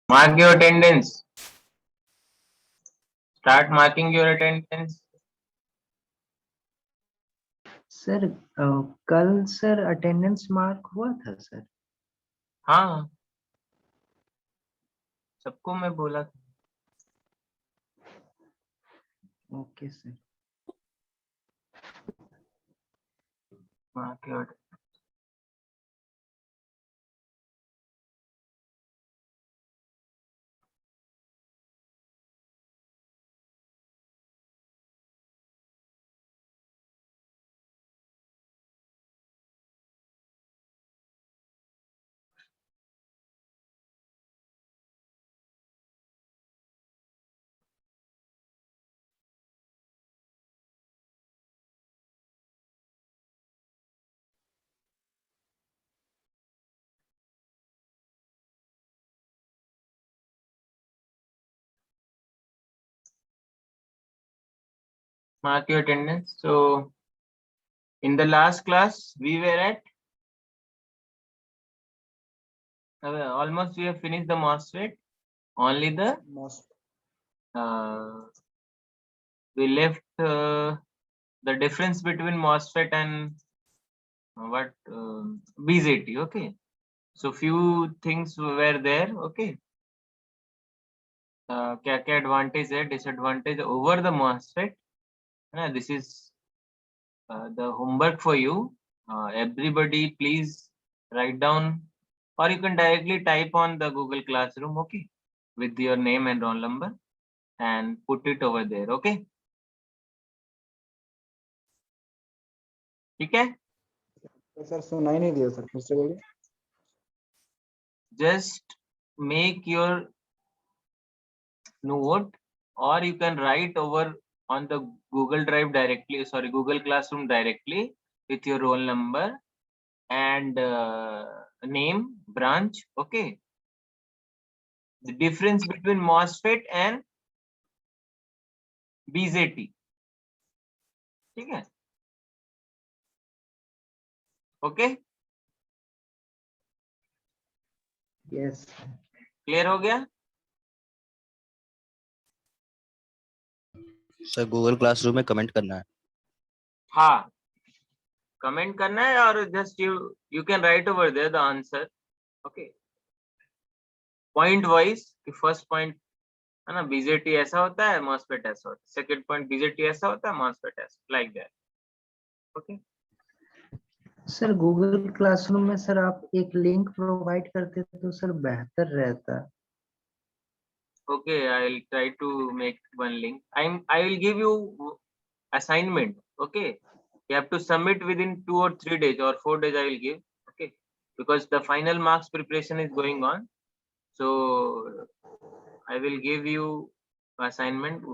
Mark your attendance. Start marking your attendance. Sir कल sir attendance mark हुआ था sir. हाँ, सबको मैं बोला था। Okay sir. mark your attendance. So in the last class we were at almost we have finished the MOSFET. Only the we left the difference between MOSFET and what BJT. Okay, so few things were there. Okay, क्या क्या advantage है, disadvantage over the MOSFET. This is the homework for you. Everybody please write down, or you can directly type on the Google Classroom, okay, with your name and roll number and put it over there. Okay, ठीक है? Sir सुनाई नहीं दिया sir, फिर से बोलिए। Just make your note, or you can write over on the Google Drive directly, sorry, Google Classroom directly with your roll number and name, branch. Okay, the difference between MOSFET and BJT. ठीक है? Okay, yes clear हो गया? Sir Google classroom में comment करना है। हाँ, comment करना है और just you can write over there the answer. Okay, point wise कि फर्स्ट पॉइंट है ना, बीजेटी ऐसा होता है, मॉसफेट ऐसा होता है, सेकंड पॉइंट बीजेटी ऐसा होता है, मॉसफेट ऐसा, like that. Okay sir Google classroom में सर आप एक लिंक प्रोवाइड करते तो सर बेहतर रहता। okay, I'll try to make one link. I will give you assignment. Okay, you have to submit within 2 or 3 days or 4 days. I will give. Okay, because the final marks preparation is going on, so I will give you assignment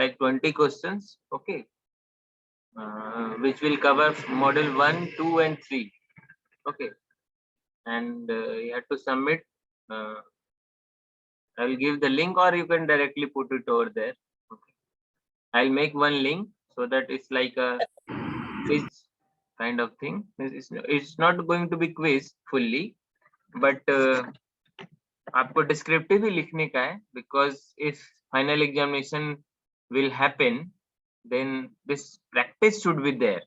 like 20 questions. Okay, which will cover model 1, 2 and 3. Okay, and you have to submit. I will give the link, or you can directly put it over there. Okay, I'll make one link so that it's like a quiz kind of thing. It's not going to be quiz fully, but आपको descriptive ही लिखने का है, because if final examination will happen, then this practice should be there.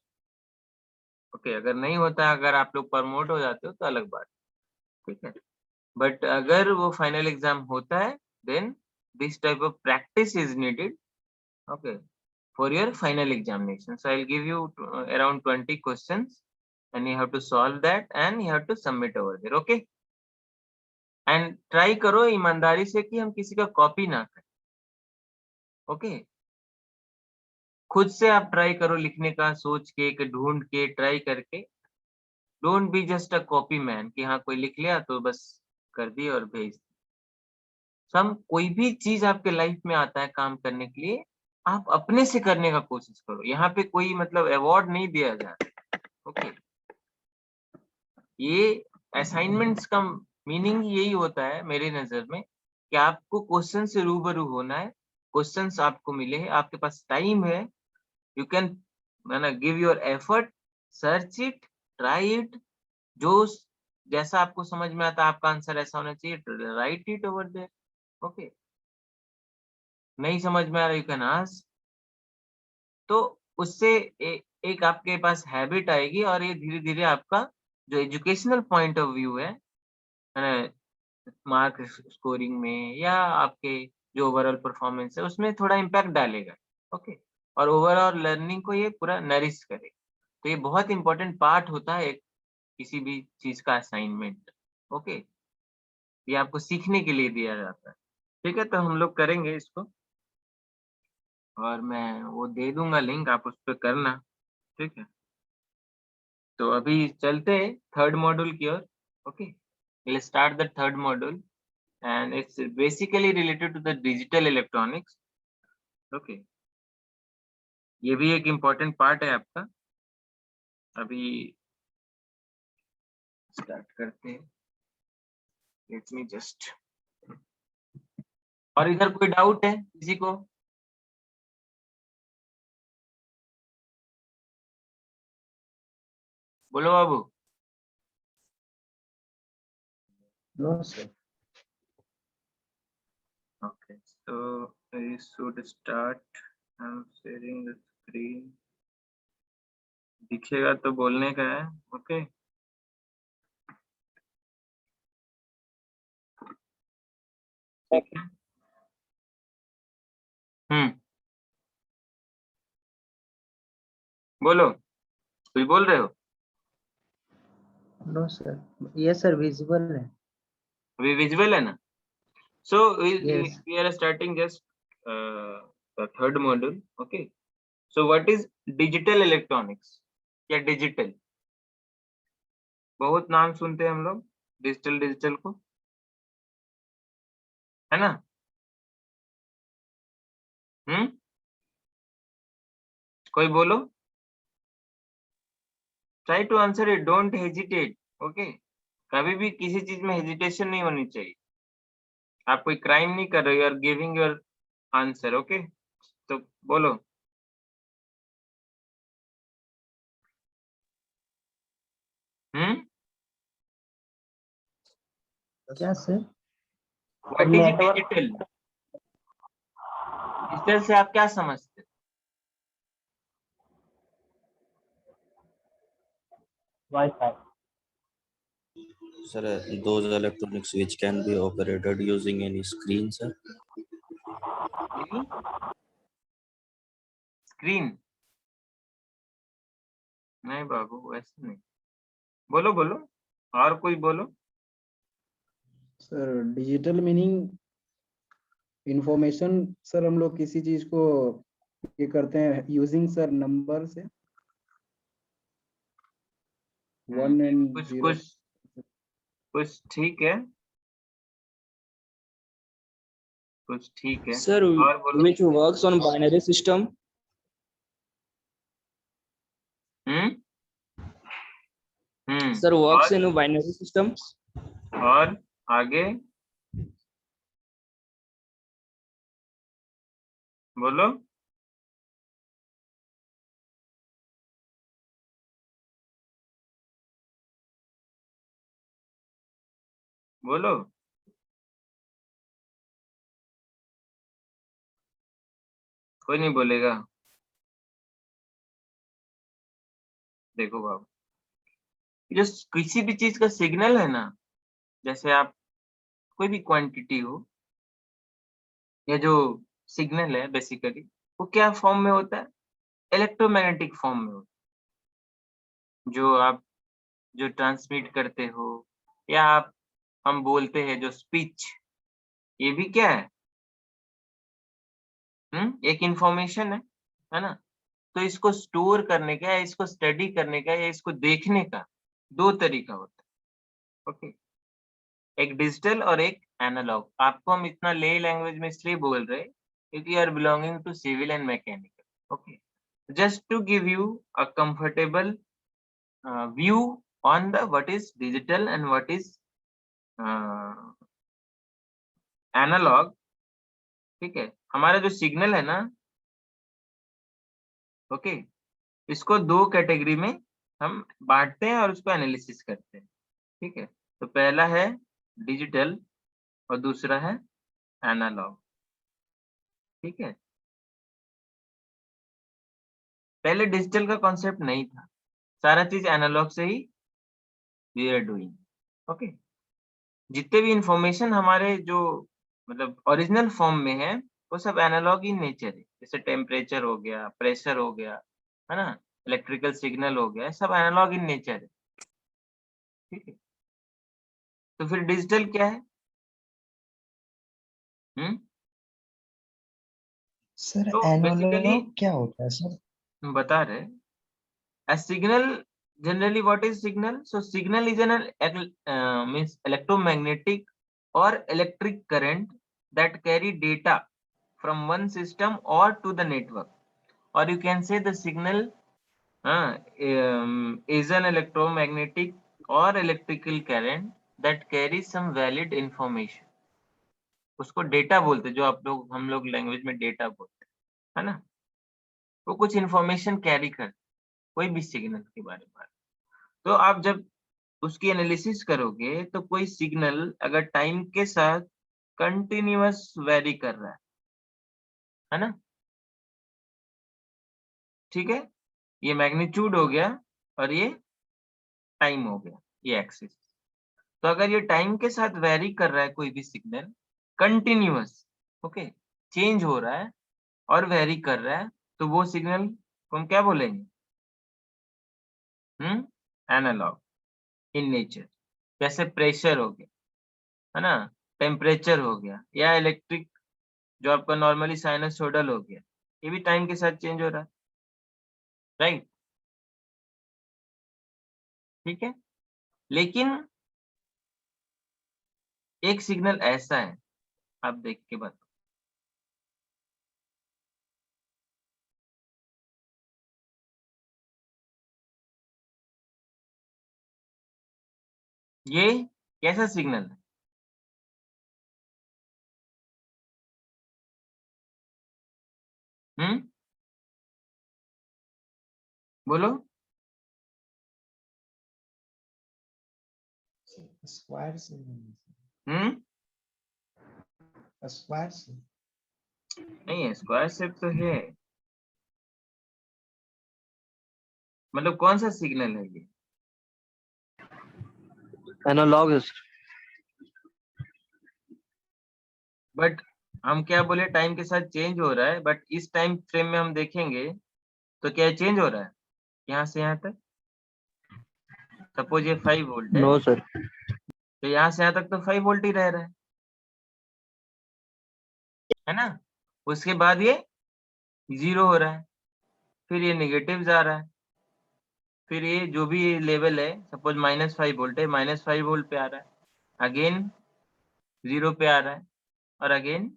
Okay, अगर नहीं होता, अगर आप लोग प्रमोट हो जाते हो तो अलग बात, ठीक है, बट अगर वो फाइनल एग्जाम होता है, then this type of practice is needed. Okay, for your final examination. So I'll give you around 20 questions and you have to solve that and you have to submit over there. Okay, and try करो ईमानदारी से कि हम किसी का copy ना करें। Okay, खुद से आप ट्राई करो लिखने का, सोच के ढूंढ के ट्राई करके। Don't be just a copy man कि हाँ कोई लिख लिया तो बस कर दिए और भेज दिए। सम कोई भी चीज आपके लाइफ में आता है काम करने के लिए, आप अपने से करने का कोशिश करो। यहाँ पे कोई मतलब अवार्ड नहीं दिया जा रहा। ओके, ये असाइनमेंट्स का मीनिंग यही होता है मेरी नजर में कि आपको क्वेश्चन से रूबरू होना है, क्वेश्चंस आपको मिले हैं, आपके पास टाइम है, you can give your effort, search it, try it, जो जैसा आपको समझ में आता है आपका आंसर ऐसा होना चाहिए, write it over there. Okay, नहीं समझ में आ रहा यू कैन आस्क। तो उससे एक आपके पास हैबिट आएगी और ये धीरे धीरे आपका जो एजुकेशनल पॉइंट ऑफ व्यू है मार्क स्कोरिंग में या आपके जो ओवरऑल परफॉर्मेंस है उसमें थोड़ा इम्पैक्ट डालेगा। ओके, और ओवरऑल लर्निंग को ये पूरा नरिश करेगा। तो ये बहुत इंपॉर्टेंट पार्ट होता है एक किसी भी चीज का असाइनमेंट। ओके, ये आपको सीखने के लिए दिया जाता है। ठीक है, तो हम लोग करेंगे इसको और मैं वो दे दूंगा लिंक, आप उस पर करना। ठीक है, तो अभी चलते हैं थर्ड मॉड्यूल की ओर। Okay, we'll start the third module and it's basically related to the digital electronics. Okay, ये भी एक important part है आपका। अभी स्टार्ट करते हैं। लेट मी जस्ट, और इधर कोई डाउट है किसी को? बोलो बाबू। No sir. Okay, so we should start. I'm sharing the screen. दिखेगा तो बोलने का है। ओके, ठीक है। बोलो, कुछ बोल रहे हो? नो सर, ये सर विजिबल है। अभी विजुअल है ना? So Yes. we are starting just the third module. Okay. So what is digital electronics या digital? बहुत नाम सुनते हैं हम लोग डिजिटल को, है ना? कोई बोलो। Try to answer it. Don't hesitate. Okay. कभी भी किसी चीज में हेजिटेशन नहीं होनी चाहिए। आप कोई क्राइम नहीं कर रहे हो, you are giving your answer. Okay, तो बोलो। क्या sir? What is digital? Digital से आप क्या समझते हो? Wi-Fi. Sir, those electronics which can be operated using any screen, sir. Screen? नहीं बाबू, वैसे नहीं। बोलो बोलो, और कोई बोलो। Sir digital meaning information sir, हम लोग किसी चीज को ये करते हैं यूजिंग सर नंबर से 1 and कुछ 0। कुछ कुछ ठीक है, कुछ ठीक है। Sir, और बोलो। which works on binary system. Sir, works in a binary system. और आगे बोलो। बोलो, कोई नहीं बोलेगा। देखो बाबू, जो किसी भी चीज का सिग्नल है ना, जैसे आप कोई भी क्वांटिटी हो या जो सिग्नल है बेसिकली, वो क्या फॉर्म में होता है? इलेक्ट्रोमैग्नेटिक फॉर्म में होता है। जो आप जो ट्रांसमिट करते हो या आप हम बोलते हैं जो स्पीच, ये भी क्या है? एक इंफॉर्मेशन है ना? तो इसको स्टोर करने का या इसको स्टडी करने का या इसको देखने का दो तरीका होता है। ओके, एक डिजिटल और एक एनालॉग। आपको हम इतना ले लैंग्वेज में इसलिए बोल रहे हैं क्योंकि you are belonging to civil and mechanical. Okay, just to give you a comfortable view on the what is digital and what is analog. ठीक है, हमारा जो सिग्नल है ना, ओके, इसको दो कैटेगरी में हम बांटते हैं और उसको एनालिसिस करते हैं। ठीक है, तो पहला है डिजिटल और दूसरा है एनालॉग। ठीक है, पहले डिजिटल का कॉन्सेप्ट नहीं था, सारा चीज एनालॉग से ही वी आर डूइंग। ओके, जितने भी इंफॉर्मेशन हमारे जो मतलब ओरिजिनल फॉर्म में है वो सब एनालॉग इन नेचर है, जैसे टेम्परेचर हो गया, प्रेशर हो गया, है ना, इलेक्ट्रिकल सिग्नल हो गया, सब एनालॉग इन नेचर है। ठीक है, तो फिर डिजिटल क्या है? सर तो बेसिकली एनालॉग क्या होता है सर? हम बता रहे, a signal, generally what is signal? So signal is means electromagnetic or electric current that carry data from one system or to the network, or you can say the signal is an electromagnetic or electrical current that carries some valid information. उसको data बोलते, जो आप लोग हम लोग language में data बोलते हैं, है ना, वो कुछ इंफॉर्मेशन कैरी कर कोई भी सिग्नल के बारे में। तो आप जब उसकी एनालिसिस करोगे तो कोई सिग्नल अगर टाइम के साथ कंटिन्यूअस वेरी कर रहा है ना, ठीक है, ये मैग्नीट्यूड हो गया और ये टाइम हो गया, ये एक्सिस। तो अगर ये टाइम के साथ वेरी कर रहा है कोई भी सिग्नल कंटिन्यूअस, ओके, चेंज हो रहा है और वेरी कर रहा है, तो वो सिग्नल को हम क्या बोलेंगे? Analogue in nature. जैसे प्रेशर हो गया, है ना, टेम्परेचर हो गया, या इलेक्ट्रिक जो आपका नॉर्मली साइनसोइडल हो गया, ये भी टाइम के साथ चेंज हो रहा है, राइट? ठीक है, लेकिन एक सिग्नल ऐसा है, आप देख के बताओ, ये कैसा सिग्नल है? बोलो। स्क्वायर से स्क्वायर से नहीं है, स्क्वायर शेप तो है, मतलब कौन सा सिग्नल है ये? एनालॉग है सर। बट हम क्या बोले, टाइम के साथ चेंज हो रहा है, बट इस टाइम फ्रेम में हम देखेंगे तो क्या चेंज हो रहा है यहाँ से यहाँ तक? सपोज ये 5 वोल्ट है, नो सर। तो यहाँ से यहाँ तक तो 5 वोल्ट ही रह रहा है ना, उसके बाद ये 0 हो रहा है, फिर ये नेगेटिव जा रहा है, फिर ये जो भी लेवल है, सपोज -5 वोल्ट है, -5 वोल्ट पे आ रहा है, अगेन 0 पे आ रहा है, और अगेन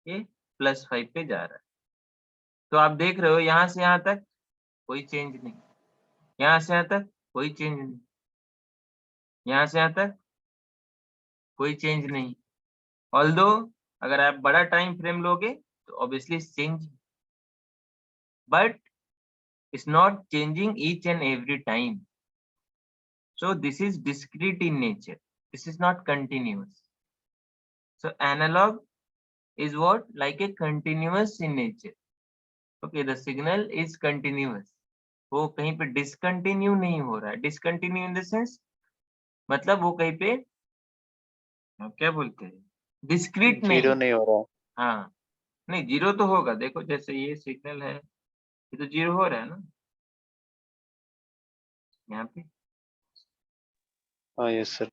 ये +5 पे जा रहा है। तो आप देख रहे हो यहाँ से यहाँ तक कोई चेंज नहीं, यहाँ से यहाँ तक कोई चेंज नहीं, यहाँ से यहाँ तक कोई चेंज नहीं। ऑल्दो अगर आप बड़ा टाइम फ्रेम लोगे तो obviously change, but it's not changing each and every time. So this is discrete in nature. This is not continuous. So analog is what? Like a continuous in nature. Okay, the signal is continuous. वो कहीं पे discontinue नहीं हो रहा है। Discontinue in the sense मतलब वो कहीं पे क्या बोलते हैं? Discrete नहीं। जीरो नहीं हो रहा। हाँ, नहीं जीरो तो होगा। देखो जैसे ये सिग्नल है, ये तो जीरो हो रहा है ना यहाँ पे। हाँ yes sir.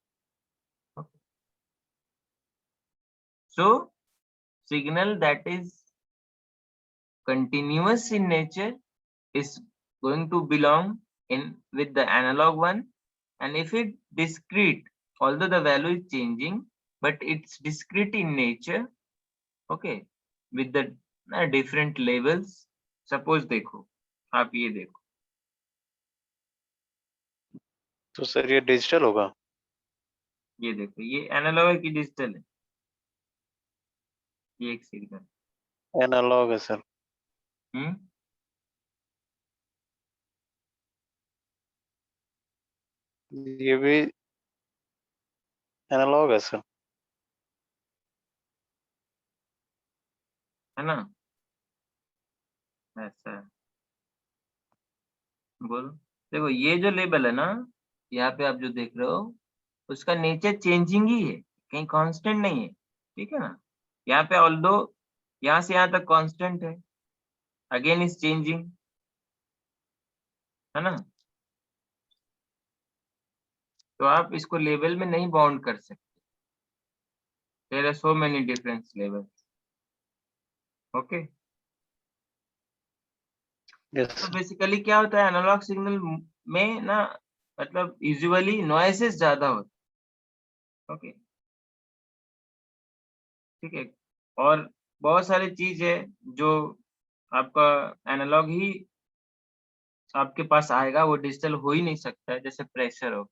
So signal that is continuous in nature is going to belong in with the analog one, and if it discrete, although the value is changing, but it's discrete in nature, okay, with the different levels. Suppose देखो, आप ये देखो, तो sir ये digital होगा? ये देखो, ये एनालॉग है कि डिजिटल है? ये एक सिग्नल एनालॉग है सर। ये भी एनालॉग है सर। है ना, ऐसा है। बोलो, देखो ये जो लेबल है ना, यहाँ पे आप जो देख रहे हो उसका नेचर चेंजिंग ही है, कहीं कांस्टेंट नहीं है, ठीक है ना। यहाँ पे ऑल्दो यहाँ से यहाँ तक कांस्टेंट है, अगेन इज चेंजिंग, है ना। तो आप इसको लेवल में नहीं बाउंड कर सकते, there are so many difference levels, okay. Yes तो सर। बेसिकली क्या होता है एनालॉग सिग्नल में ना, मतलब यूजुअली नॉइसेस ज्यादा होते, ओके, ठीक है। और बहुत सारी चीज है जो आपका एनालॉग ही आपके पास आएगा, वो डिजिटल हो ही नहीं सकता है, जैसे प्रेशर हो।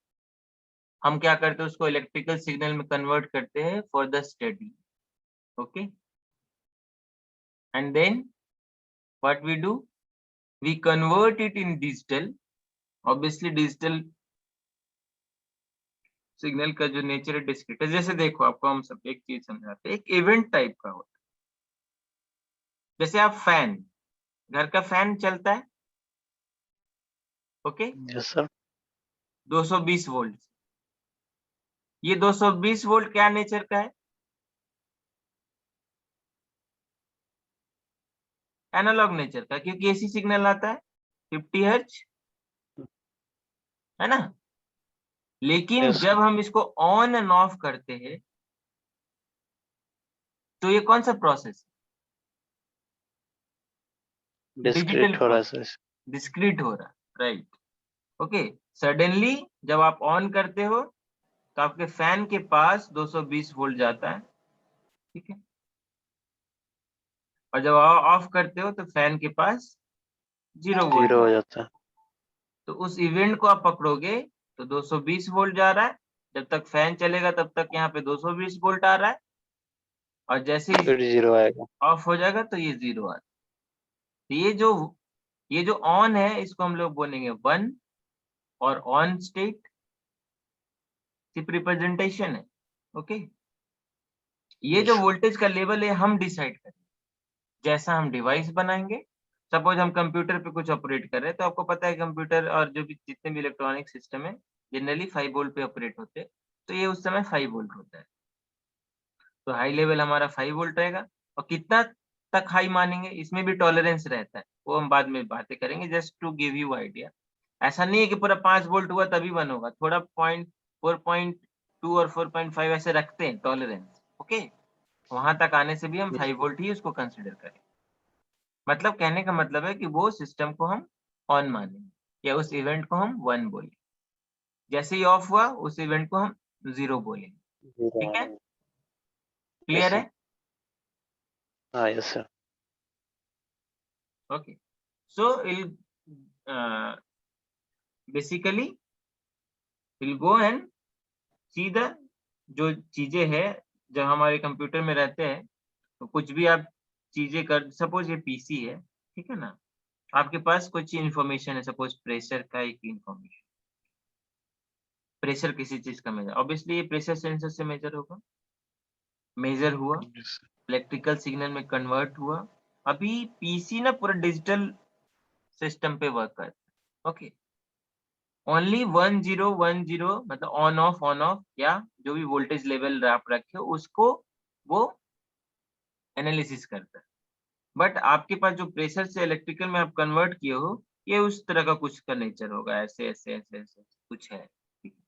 हम क्या करते हैं, उसको इलेक्ट्रिकल सिग्नल में कन्वर्ट करते हैं for the study, okay. And then what we do, we convert it in digital. Obviously digital signal का जो नेचर है डिस्क्रीट है। जैसे देखो आपको हम सब एक चीज समझाते हैं, एक इवेंट टाइप का होता है। जैसे आप फैन, घर का फैन चलता है, ओके, यस सर। 220 वोल्ट। ये 220 वोल्ट क्या नेचर का है, एनालॉग नेचर का, क्योंकि एसी सिग्नल आता है 50 हर्ट्ज, है ना। लेकिन यस जब हम इसको ऑन एंड ऑफ करते हैं तो ये कौन सा प्रोसेस, डिजिटल डिस्क्रीट हो रहा है प्रोसेस, सर। डिस्क्रीट हो रहा, राइट, ओके। सडनली जब आप ऑन करते हो तो आपके फैन के पास 220 वोल्ट जाता है, ठीक है। और जब आप ऑफ करते हो तो फैन के पास 0 वोल्ट जीरो हो जाता है। जाता है। तो उस इवेंट को आप पकड़ोगे तो 220 वोल्ट जा रहा है, जब तक फैन चलेगा तब तक यहाँ पे 220 वोल्ट आ रहा है, और जैसे ही फिर जीरो आएगा। ऑफ हो जाएगा तो ये 0 आ रहा है। तो ये जो ऑन है इसको हम लोग बोलेंगे 1, और ऑन स्टेट सिर्फ रिप्रेजेंटेशन है, ओके। ये जो यस वोल्टेज का लेवल है हम डिसाइड करें, जैसा हम डिवाइस बनाएंगे। सपोज हम कंप्यूटर पे कुछ ऑपरेट कर रहे हैं, तो आपको पता है कंप्यूटर और जो भी जितने भी इलेक्ट्रॉनिक सिस्टम है जनरली 5 वोल्ट पे ऑपरेट होते हैं, तो ये उस समय 5 वोल्ट होता है। तो हाई लेवल हमारा 5 वोल्ट रहेगा। और कितना तक हाई मानेंगे इसमें भी टॉलरेंस रहता है, वो हम बाद में बातें करेंगे, just to give you idea. ऐसा नहीं है कि पूरा 5 वोल्ट हुआ तभी 1 होगा, थोड़ा 4.2 और 4.5 ऐसे रखते हैं टॉलरेंस, ओके। वहां तक आने से भी हम 5 वोल्ट ही उसको कंसिडर करें। मतलब कहने का मतलब है कि वो सिस्टम को हम ऑन मानेंगे, या उस इवेंट को हम 1 बोलेंगे। जैसे ही ऑफ हुआ उस इवेंट को हम 0 बोलेंगे, जीरो ठीक है, आएगा। Yes clear sir. है, हाँ yes sir. Okay. So basically will go and see the जो चीजें हैं जब हमारे कंप्यूटर में रहते हैं, तो कुछ भी आप चीजें कर, सपोज ये पीसी है, ठीक है ना। आपके पास कुछ इंफॉर्मेशन है, सपोज प्रेशर का एक इंफॉर्मेशन, प्रेशर किसी चीज का मेजर, ऑब्वियसली ये प्रेशर सेंसर से मेजर होगा, मेजर हुआ, यस इलेक्ट्रिकल सिग्नल में कन्वर्ट हुआ। अभी पीसी ना पूरा डिजिटल सिस्टम पे वर्क करता है, ओके। ओनली 1010 मतलब ऑन ऑफ या जो भी वोल्टेज लेवल आप रखे हो उसको वो एनालिसिस करता है। बट आपके पास जो प्रेशर से इलेक्ट्रिकल में आप कन्वर्ट किए हो, ये उस तरह का कुछ का नेचर होगा, ऐसे ऐसे ऐसे ऐसे कुछ है, ठीक है?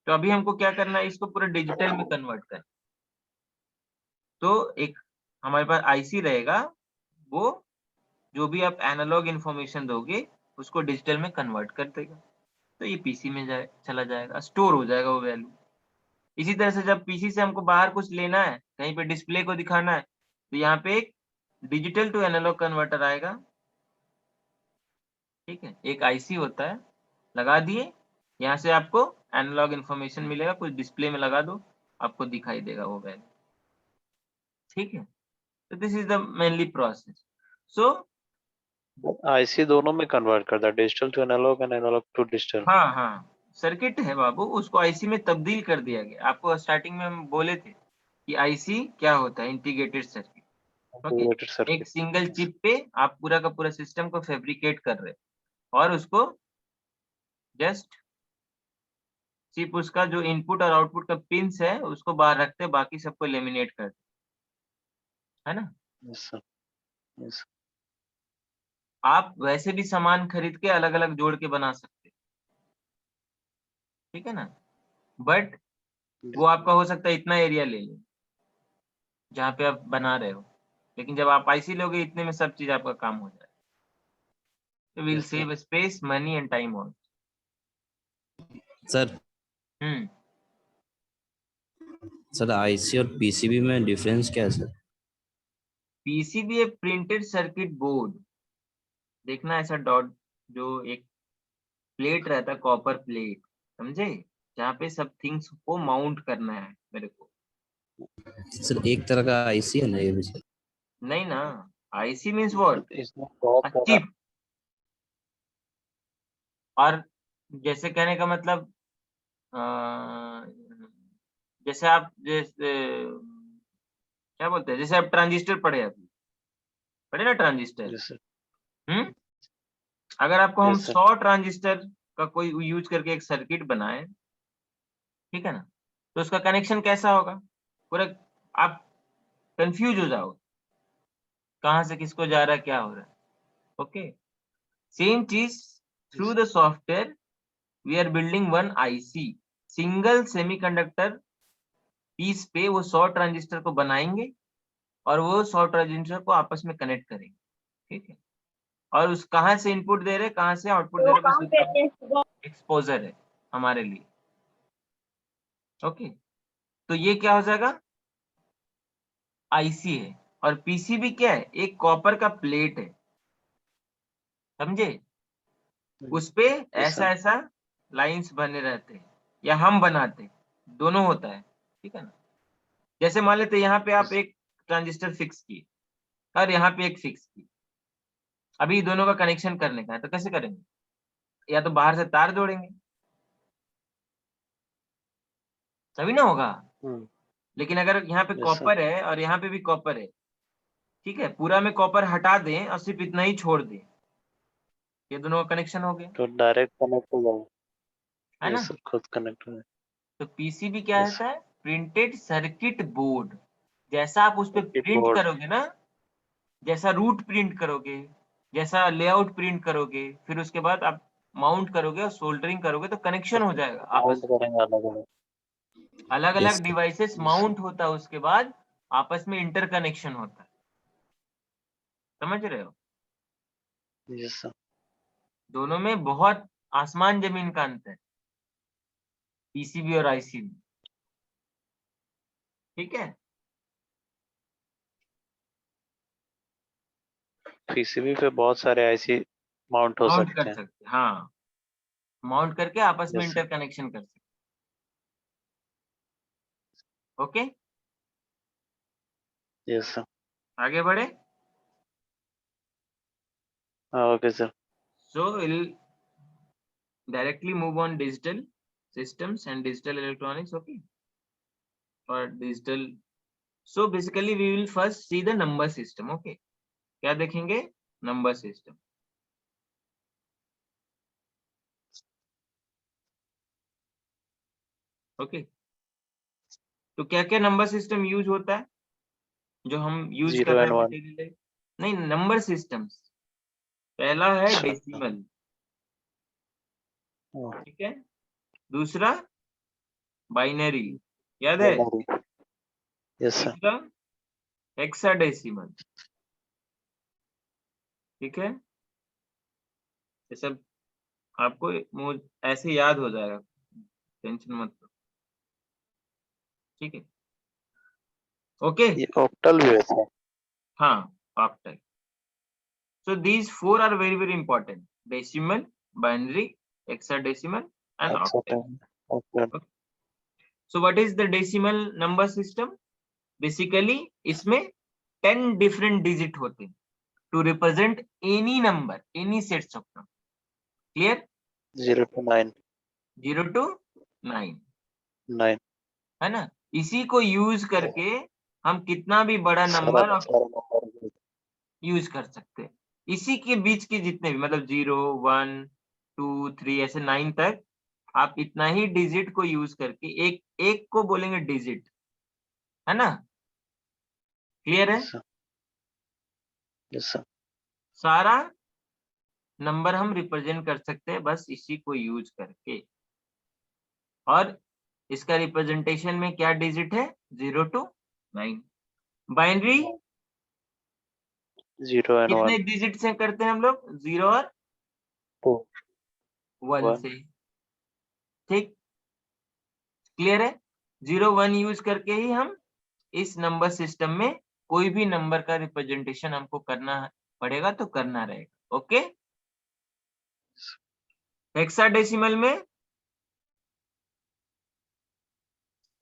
तो अभी हमको क्या करना है, इसको पूरा डिजिटल में कन्वर्ट करना। तो एक हमारे पास आईसी रहेगा, वो जो भी आप एनालॉग इंफॉर्मेशन दोगे उसको डिजिटल में कन्वर्ट कर देगा। तो ये पीसी में चला जाएगा, स्टोर हो जाएगा वो वैल्यू। इसी तरह से जब पीसी से हमको बाहर कुछ लेना है, कहीं पे डिस्प्ले को दिखाना है, तो यहाँ पे एक डिजिटल टू एनालॉग कन्वर्टर आएगा, ठीक है। एक आईसी होता है, लगा दिए, यहाँ से आपको एनालॉग इंफॉर्मेशन मिलेगा, कुछ डिस्प्ले में लगा दो, आपको दिखाई देगा वो वैल्यू, ठीक है। तो this is the mainly process. So IC दोनों में कन्वर्ट करता है, digital to analog and analog to digital. हाँ, सर्किट है बाबू, उसको आईसी में तब्दील कर दिया गया। आपको स्टार्टिंग में हम बोले थे कि आईसी क्या होता है, इंटीग्रेटेड सर्किट, Integrated एक circuit. सिंगल चिप पे आप पूरा का पूरा सिस्टम को फैब्रिकेट कर रहे हो और उसको जस्ट सिर्फ उसका जो इनपुट और आउटपुट का पिंस है उसको बाहर रखते, बाकी सबको लेमिनेट करते, है ना। Yes, sir. Yes. आप वैसे भी सामान खरीद के अलग अलग जोड़ के बना सकते, ठीक है ना, बट वो आपका हो सकता है इतना एरिया ले ले जहाँ पे आप बना रहे हो, लेकिन जब आप आईसी लोगे इतने में सब चीज आपका काम हो जाए, तो will Yes, sir. Save space, money and time on. Sir sir IC और पीसीबी में डिफरेंस क्या है सर? पीसीबी है प्रिंटेड सर्किट बोर्ड, देखना ऐसा डॉट जो एक प्लेट रहता है, कॉपर प्लेट, समझे, जहाँ पे सब थिंग्स को माउंट करना है मेरे को। सर एक तरह का आईसी है ना ये भी सर? नहीं ना, आईसी मीन्स व्हाट, इसमें बहुत सारा चिप। और जैसे कहने का मतलब जैसे आप जैसे क्या बोलते हैं, जैसे आप ट्रांजिस्टर पढ़े ना ट्रांजिस्टर। Yes, sir. अगर आपको हम Yes, sir. 100 ट्रांजिस्टर का कोई यूज करके एक सर्किट बनाए, ठीक है ना, तो उसका कनेक्शन कैसा होगा, पूरा आप कंफ्यूज हो जाओगे, कहां से किसको जा रहा है, क्या हो रहा है। ओके, सेम चीज through the software we are building one IC, single semiconductor piece पे वो 100 ट्रांजिस्टर को बनाएंगे और वो 100 ट्रांजिस्टर को आपस में कनेक्ट करेंगे, ठीक है। और उस कहां से इनपुट दे रहे, कहां से आउटपुट दे रहे, बस एक्सपोजर है हमारे लिए। ओके, तो ये क्या हो जाएगा, आईसी है। और पीसीबी क्या है, एक कॉपर का प्लेट है, समझे, उस पे ऐसा ऐसा लाइंस बने रहते हैं, या हम बनाते, दोनों होता है, ठीक है ना। जैसे मान लेते यहाँ पे आप एक ट्रांजिस्टर फिक्स किए और यहाँ पे एक फिक्स किए, अभी दोनों का कनेक्शन करने का है, तो कैसे करेंगे, या तो बाहर से तार जोड़ेंगे, तभी ना होगा। लेकिन अगर यहाँ पे Yes, sir. कॉपर है और यहाँ पे भी कॉपर है, ठीक है, पूरा में कॉपर हटा दें और सिर्फ इतना ही छोड़ दें, ये दोनों का कनेक्शन हो गया, तो डायरेक्ट कनेक्ट हो जाएगा। है ना। Yes, sir. खुद कनेक्ट हो जाएगा। तो पीसीबी क्या Yes, होता है, प्रिंटेड सर्किट बोर्ड। जैसा आप उस पे circuit प्रिंट board. करोगे ना, जैसा रूट प्रिंट करोगे, जैसा लेआउट प्रिंट करोगे, फिर उसके बाद आप माउंट करोगे और सोल्डरिंग करोगे, तो कनेक्शन हो जाएगा आपस Mount करेंगे अलग अलग। अलग Yes, अलग sir. डिवाइसेस माउंट होता है, उसके बाद आपस में इंटरकनेक्शन होता है, समझ रहे हो। Yes, sir. दोनों में बहुत आसमान जमीन का अंतर, पीसीबी और आईसीबी, ठीक है। पीसीबी पे बहुत सारे आईसी माउंट हो माउंट सकते कर हैं। सकते, हाँ, माउंट करके आपस में Yes, sir. इंटरकनेक्शन कर सकते, ओके। Yes, sir. आगे बढ़े। Okay, sir. So we'll directly move on digital systems and digital electronics, okay, or digital. So basically we will first see the number system, okay, क्या देखेंगे, number system, okay। तो क्या क्या number system use होता है जो हम use कर 0 रहे and हैं 1. मटेरियल, नहीं, नंबर सिस्टम्स, पहला है अच्छा। डेसिमल, Oh, ठीक है, दूसरा बाइनरी, याद है, binary. Yes, sir. तीसरा हेक्साडेसिमल, ठीक है। ये सब आपको ऐसे याद हो जाएगा, टेंशन मत लो, ठीक है, ओके। ये ऑक्टल भी है sir. हाँ, octal. So these four are very very important: decimal, binary, hexadecimal, and octal. Octal. So what is the decimal number system? Basically, इसमें 10 different digit होते हैं to represent any number, any sets of number. Clear? 0 to 9. 0 to 9, 9. है ना। इसी को use करके हम कितना भी बड़ा नंबर और सारा नंबर यूज कर सकते हैं। इसी के बीच के जितने भी मतलब 0, 1, 2, 3 ऐसे 9 तक आप इतना ही डिजिट को यूज करके एक एक को बोलेंगे डिजिट, है ना? क्लियर है? Yes, sir. सारा नंबर हम रिप्रेजेंट कर सकते हैं बस इसी को यूज करके। और इसका रिप्रेजेंटेशन में क्या डिजिट है? 0 to 9। बाइनरी 0 and कितने 1. डिजिट से करते हैं हम लोग? 0 और 2. 1 1. से। ठीक, क्लियर है? 0, 1 यूज करके ही हम इस नंबर सिस्टम में कोई भी नंबर का रिप्रेजेंटेशन हमको करना पड़ेगा तो करना रहेगा। ओके, हेक्साडेसिमल में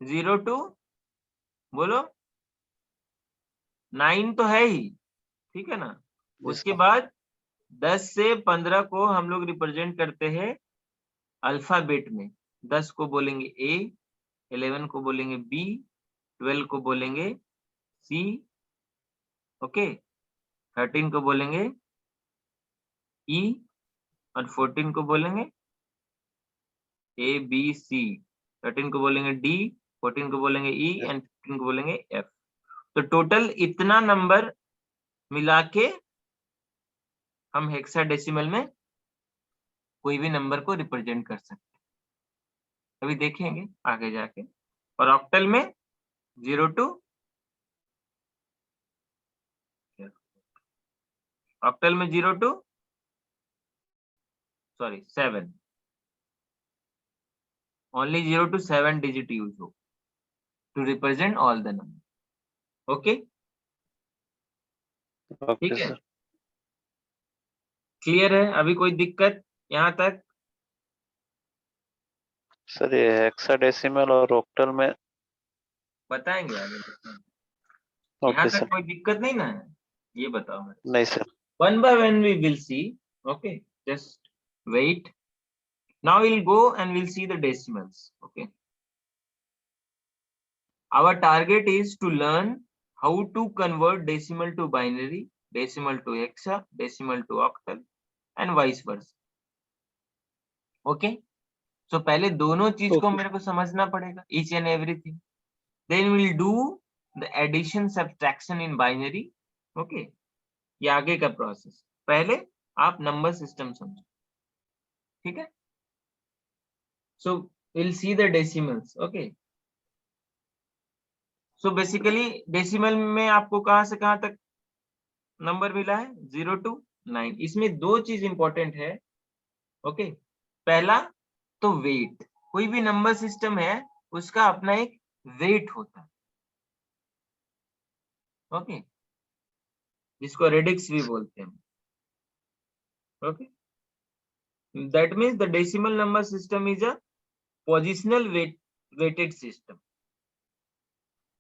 0 to बोलो 9 तो है ही, ठीक है ना? Yes, उसके sir. बाद 10 से 15 को हम लोग रिप्रेजेंट करते हैं अल्फाबेट में। 10 को बोलेंगे ए, 11 को बोलेंगे बी, 12 को बोलेंगे सी, ओके, 13 को बोलेंगे ई और 14 को बोलेंगे ए बी सी, 13 को बोलेंगे डी, 14 को बोलेंगे ई Yes. एंड 15 को बोलेंगे एफ। तो टोटल इतना नंबर मिला के हम हेक्साडेसिमल में कोई भी नंबर को रिप्रेजेंट कर सकते हैं। अभी देखेंगे आगे जाके। और ऑक्टल में 0 to ऑक्टल में 0 to 7, only 0 to 7 digit use हो to represent all the number। Okay, Okay, ठीक है, sir. क्लियर है? अभी कोई दिक्कत यहाँ तक? सर ये हेक्साडेसिमल और ऑक्टल में बताएंगे आगे। यहाँ ओके तक सर कोई दिक्कत नहीं ना है? ये बताओ मेरे। नहीं sir One by one we will see। Okay, just wait। Now we'll go and we'll see the decimals। Okay, our target is to learn how to convert decimal to binary, decimal to hexa, decimal to octal and vice versa। Okay, so पहले दोनों चीज को Okay. मेरे को समझना पड़ेगा, each and everything। Then we'll do the addition subtraction in binary। Okay, ये आगे का प्रोसेस। पहले आप नंबर सिस्टम समझो, ठीक है? So we'll see the decimals। Okay, so basically decimal में आपको कहां से कहां तक नंबर मिला है? 0 to 9। इसमें दो चीज इंपॉर्टेंट है। ओके, पहला तो वेट, कोई भी नंबर सिस्टम है उसका अपना एक वेट होता है। ओके, जिसको रेडिक्स भी बोलते हैं। Okay, that means the decimal number system is a positional weighted system.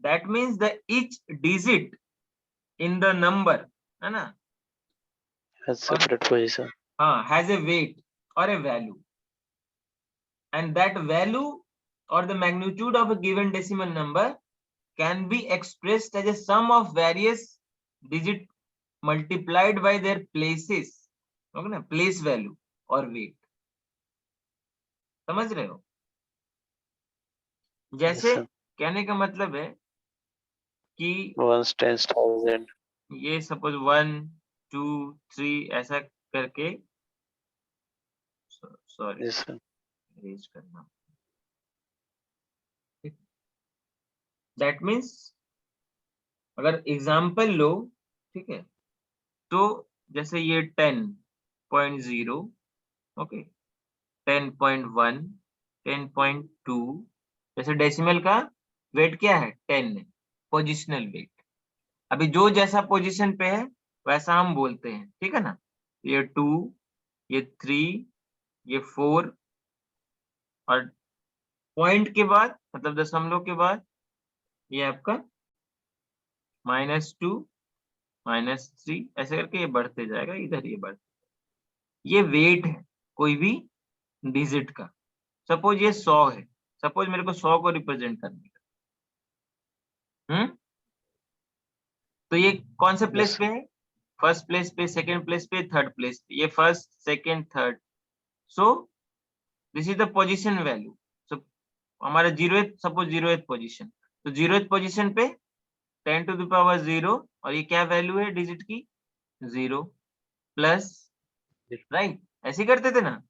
That means the each digit in the number, है ना, सेपरेट पोजीशन हाँ, हैज ए वेट और a value, and that value or the magnitude of a given decimal number can be expressed as a sum of various digit multiplied by their places। Okay ना, place value और wait, समझ रहे हो? जैसे sir. कहने का मतलब है कि 1 10 1000 ये सपोज 1 2 3 ऐसा करके, सॉरी yes sir रेज करना, दैट मीन्स अगर एग्जाम्पल लो, ठीक है, तो जैसे ये 10.0, ओके, 10.1, 10.2, जैसे डेसिमल का वेट क्या है? 10 है, पोजिशनल वेट। अभी जो जैसा पोजीशन पे है वैसा हम बोलते हैं, ठीक है ना? ये 2, ये 3, ये 4 और पॉइंट के बाद मतलब दशमलव के बाद ये आपका -2, -3 ऐसे करके ये बढ़ते जाएगा, इधर ये ये वेट है कोई भी डिजिट का। सपोज ये 100 है, सपोज मेरे को 100 को रिप्रेजेंट करने का, तो ये कौन से प्लेस Yes, पे है? फर्स्ट प्लेस पे, सेकंड प्लेस पे, थर्ड प्लेस पे, ये first second third, so this is the position value. So हमारा 0th, सपोज 0th पोजीशन, तो 0th पोजीशन पे 10 to the power 0, और ये क्या वैल्यू है डिजिट की, 0 प्लस, राइट, ऐसे ही करते थे ना।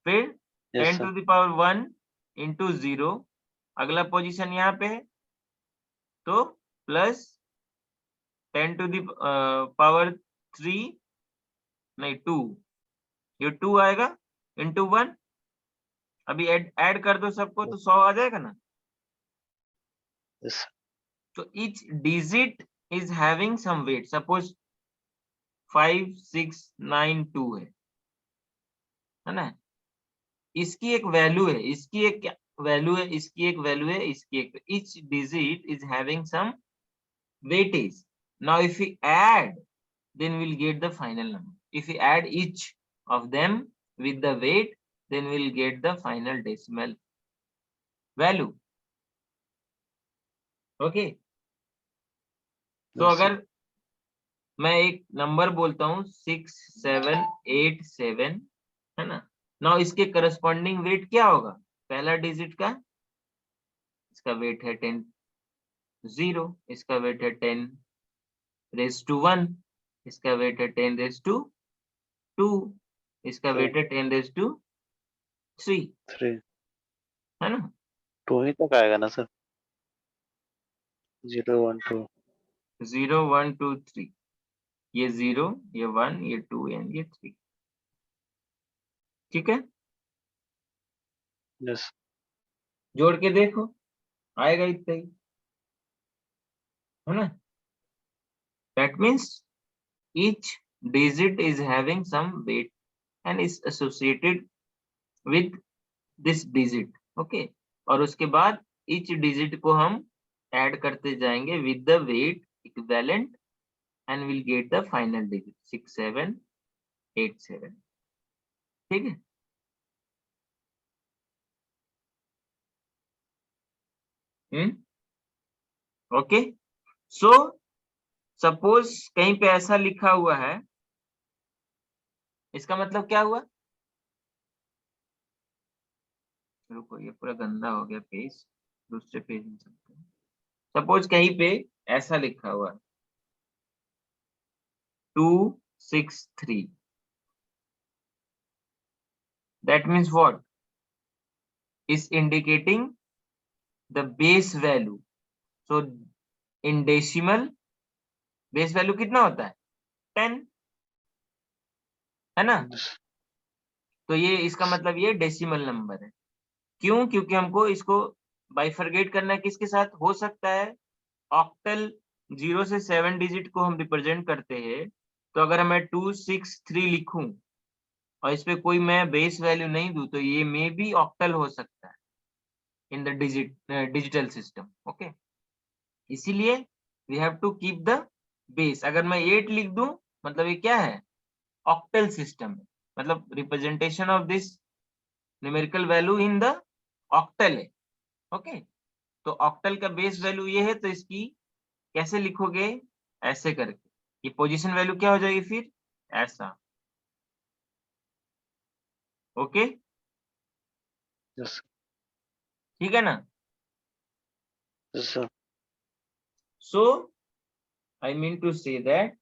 फिर Yes, 10 sir. to the power 1 into 0, अगला पोजीशन यहाँ पे है, तो प्लस 10 to the power 3, नहीं 2, ये 2 आएगा इंटू 1, अभी ऐड कर दो सबको तो 100 आ जाएगा ना। Yes, sir. तो each digit is having some weight, suppose 5 6 9 2 है ना। इसकी एक वैल्यू है, इसकी एक वैल्यू है, इसकी एक वैल्यू है, इसकी एक, each digit is having some weightage. Now if we add, then we'll get the final number. If we add each of them with the weight, then we'll get the final decimal value. Okay. तो Yes, sir. अगर मैं एक number बोलता हूँ 6787 है ना, now इसके corresponding wait क्या होगा, पहला डिजिट का, इसका वेट है 10 0, इसका वेट है 10 raised to 1, इसका वेट है 10 raised to 2, इसका वेट है 10 raised to 3, 3. है ना। 2 ही तक आएगा ना सर? 0 1 2. 0 1 2 3, ये 0, ये 1, ये 2 एंड ये 3, ठीक है। Yes. जोड़ के देखो, आएगा इतना ही, है ना। That means each digit is having some weight and is associated with this digit, okay। और उसके बाद each digit को हम ऐड करते जाएंगे with the weight equivalent and we'll get the final digit 6787, ठीक है। ओके, सो सपोज कहीं पे ऐसा लिखा हुआ है, इसका मतलब क्या हुआ, रुको ये पूरा गंदा हो गया पेज, दूसरे पेज में चलते हैं। सपोज कहीं पे ऐसा लिखा हुआ 263, that means what, is indicating the base value. So in decimal base value कितना होता है, 10, है ना। Yes. तो ये इसका मतलब ये डेसिमल नंबर है, क्यों, क्योंकि हमको इसको बाइफरगेट करना है, किसके साथ हो सकता है, ऑक्टल 0 से 7 डिजिट को हम रिप्रेजेंट करते हैं, तो अगर मैं 263 लिखूं और इस पे कोई मैं बेस वैल्यू नहीं दूं, तो ये मे बी ऑक्टल हो सकता है in the digital system, okay. इसीलिए we have to keep the base. अगर मैं 8 लिख दूं, मतलब ये क्या है, ऑक्टल सिस्टम है, मतलब representation of this numerical value in the octal है, ओके। तो ऑक्टल का बेस वैल्यू ये है, तो इसकी कैसे लिखोगे, ऐसे करके, ये पोजीशन वैल्यू क्या हो जाएगी फिर, ऐसा, ओके, Yes. ठीक है ना। Yes, sir. So I mean to say that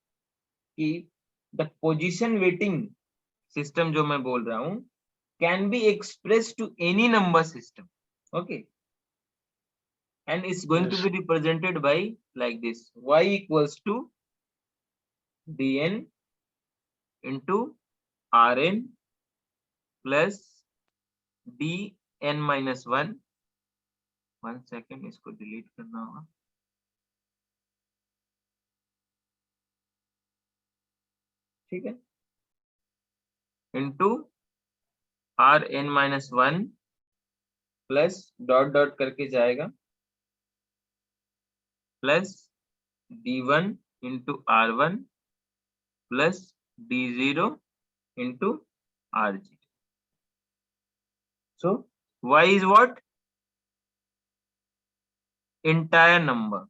कि द पोजीशन वेटिंग सिस्टम जो मैं बोल रहा हूं can be express to any number system, okay, and it's going to Yes. be represented by like this, y equals to dn into rn plus dn minus 1, 1 second, इसको delete करना होगा, ठीक है, into rn minus 1 plus dot dot करके जाएगा plus d1 into r1 plus d0 into rg. So y is what, entire number,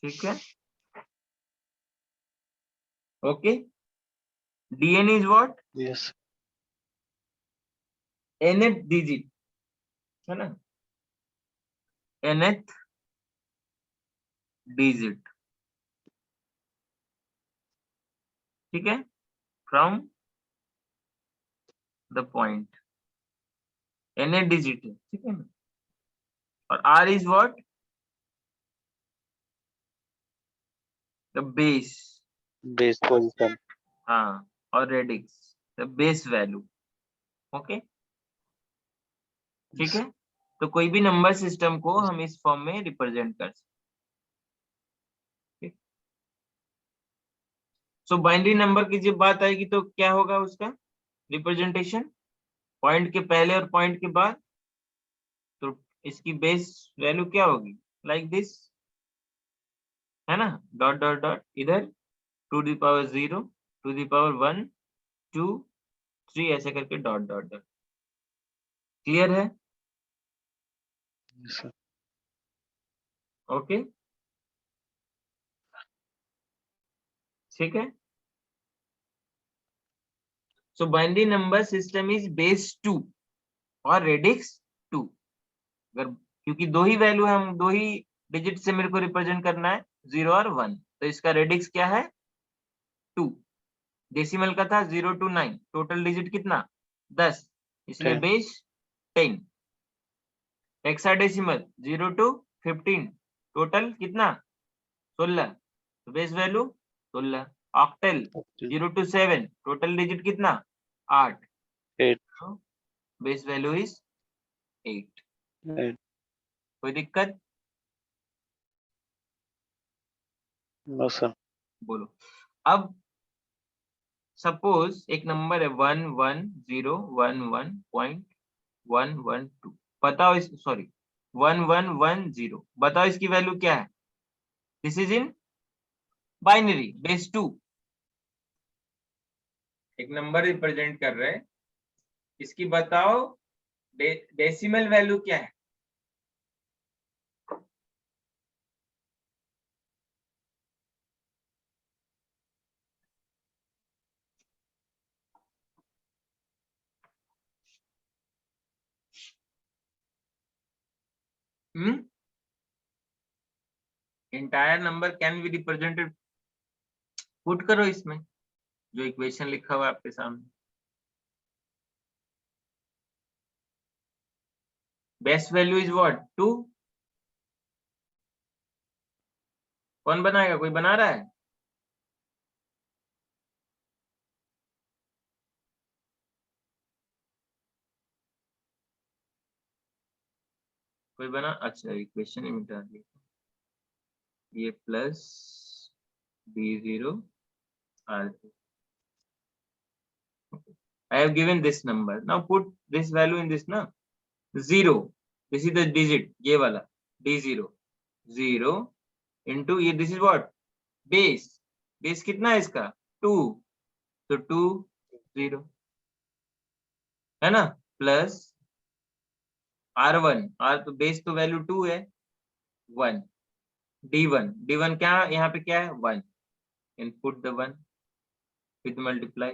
ठीक है। Okay. Dn is what? Yes. nth digit, है ना? nth digit, ठीक है? From the point, nth digit है, ठीक है ना? और r is what? The base. Base position. हाँ, और radix, the base value. Okay. ठीक है? तो कोई भी नंबर सिस्टम को हम इस फॉर्म में रिप्रेजेंट कर सकते। सो बाइनरी नंबर की जब बात आएगी तो क्या होगा उसका रिप्रेजेंटेशन? पॉइंट के पहले और पॉइंट के बाद, तो इसकी बेस वैल्यू क्या होगी? लाइक दिस, है ना? डॉट डॉट डॉट, इधर 2 द पावर 0, 2 द पावर 1, 2, 3 ऐसे करके डॉट डॉट डॉट। क्लियर है? Yes, sir. ओके, ठीक है। सो binary number system is base 2 और रेडिक्स 2। अगर क्योंकि दो ही वैल्यू है, हम दो ही डिजिट से मेरे को रिप्रेजेंट करना है, 0 और 1, तो इसका रेडिक्स क्या है? 2। डेसिमल का था 0 to 9, टोटल डिजिट कितना? 10, इसलिए 10. बेस 10। हेक्साडेसिमल 0 to 15, टोटल कितना? 16, तो base value 16। Octal 0 to 7, total digit कितना? 8, 8. Base value is 8। 8. कोई दिक्कत? No, sir. बोलो। अब सपोज एक नंबर है 11011.112, बताओ इस, सॉरी 1110, बताओ इसकी वैल्यू क्या है? This is in binary base 2। एक नंबर रिप्रेजेंट कर रहे हैं, इसकी बताओ डेसिमल वैल्यू क्या है? Entire number can be represented, put करो इसमें जो इक्वेशन लिखा हुआ है आपके सामने। Best value is what? 2। कौन बनाएगा? कोई बना रहा है? कोई बना? अच्छा, इक्वेशन ही मिटा दी। ये plus b0 r2. I have given this number. Now put this value in this na. 0. This is the digit. ये वाला d0. 0 into ये, this is what? Base. Base कितना है इसका? 2. तो 2 0 है ना? प्लस r1, r तो बेस तो वैल्यू 2 है, 1, d1 क्या यहाँ पे क्या है? 1, input the 1 with multiply,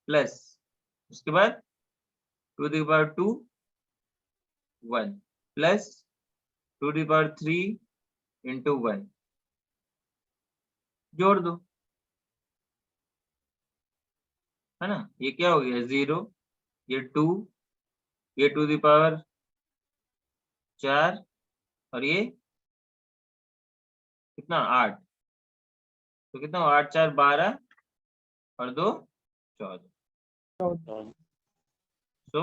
plus उसके बाद 2 the power 2, 1, plus 2 the power 3 into 1, जोड़ दो, है ना? ये क्या हो गया? 0, ये 2, ये 2 the power 4, और ये कितना? 8, तो कितना? 8 4 12 और 2 14। No. सो